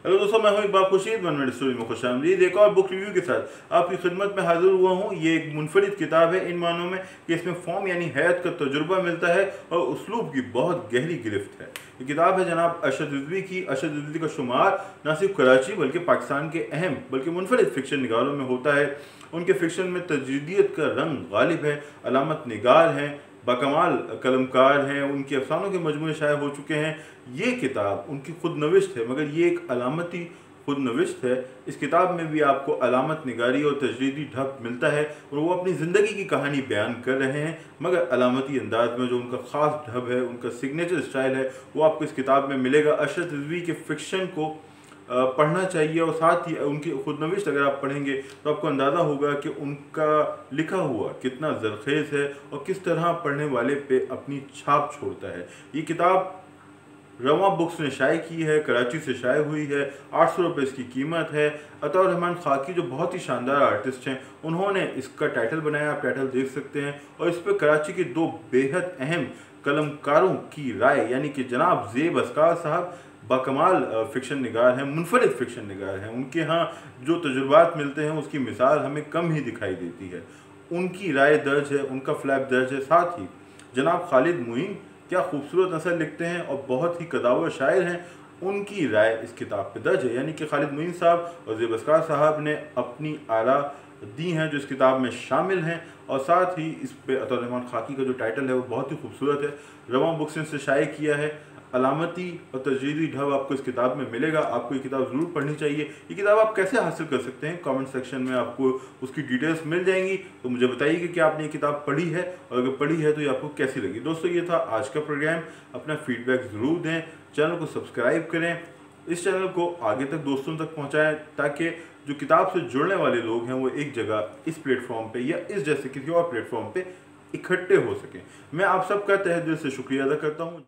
Hello दोस्तों, मैं हूं इकबाल खुर्शीद। 1 मिनट स्टोरी में खुशामदीद। एक और बुक रिव्यू के साथ आपकी खिदमत में हाजिर हुआ हूं। ये एक मुनफरिद किताब है इन मानों में कि इसमें फॉर्म यानी हैत का तजुर्बा मिलता है और उसलूब की बहुत गहरी गिरफ्त है। ये किताब है जनाब अरशद रिजवी की। अरशद रिजवी का शुमार न सिर्फ कराची बल्कि पाकिस्तान के अहम बल्कि मुनफरिद फिक्शन निगारों में होता है। उनके फिक्शन में तजदीदियत का रंग गालिब है। अलामत निगार हैं, बाकमाल कलमकार हैं, उनके अफसानों के मजमूए शाये हो चुके हैं। ये किताब उनकी खुद नविश्त है, मगर ये एक अलामती खुद नविश्त है। इस किताब में भी आपको अलामत निगारी और तजरीदी ढब मिलता है और वो अपनी ज़िंदगी की कहानी बयान कर रहे हैं, मगर अलामती अंदाज में। जो उनका ख़ास ढब है, उनका सिग्नेचर स्टाइल है, वो आपको इस किताब में मिलेगा। अरशद रिजवी के फ़िक्शन को पढ़ना चाहिए और साथ ही उनकी खुदनविश्त अगर आप पढ़ेंगे तो आपको अंदाज़ा होगा कि उनका लिखा हुआ कितना ज़रखेज़ है और किस तरह पढ़ने वाले पे अपनी छाप छोड़ता है। ये किताब रवा बुक्स ने शाये की है, कराची से शाये हुई है। 800 रुपये इसकी कीमत है। अताउर रहमान खाकी जो बहुत ही शानदार आर्टिस्ट हैं, उन्होंने इसका टाइटल बनाया, आप टाइटल देख सकते हैं। और इस पर कराची के दो बेहद अहम कलमकारों की राय, यानी कि जनाब ज़ेब अस्कार साहब बाकमाल फ़िक्शन निगार हैं, मुनफरिद फ़िक्शन निगार हैं। उनके यहाँ जो तजुर्बात मिलते हैं उसकी मिसाल हमें कम ही दिखाई देती है। उनकी राय दर्ज है, उनका फ्लैप दर्ज है। साथ ही जनाब खालिद मोइन क्या खूबसूरत नसर लिखते हैं और बहुत ही कदावर शायर हैं, उनकी राय इस किताब पे दर्ज है। यानी कि खालिद मोइन साहब और ज़ेब अस्कार साहब ने अपनी आरा दी हैं जो इस किताब में शामिल हैं। और साथ ही इस पे अताउर रहमान खाकी का जो टाइटल है वो बहुत ही खूबसूरत है। रवा बुक्स ने इसे शाये किया है। अलामती और तजरीदी ढब आपको इस किताब में मिलेगा। आपको ये किताब ज़रूर पढ़नी चाहिए। ये किताब आप कैसे हासिल कर सकते हैं, कमेंट सेक्शन में आपको उसकी डिटेल्स मिल जाएंगी। तो मुझे बताइए कि आपने ये किताब पढ़ी है और अगर पढ़ी है तो ये आपको कैसी लगी। दोस्तों, ये था आज का प्रोग्राम। अपना फीडबैक ज़रूर दें, चैनल को सब्सक्राइब करें, इस चैनल को आगे तक दोस्तों तक पहुँचाएँ ताकि जो किताब से जुड़ने वाले लोग हैं वो एक जगह इस प्लेटफॉर्म पर या इस जैसे किसी और प्लेटफॉर्म पर इकट्ठे हो सकें। मैं आप सबका तहे दिल से शुक्रिया अदा करता हूँ।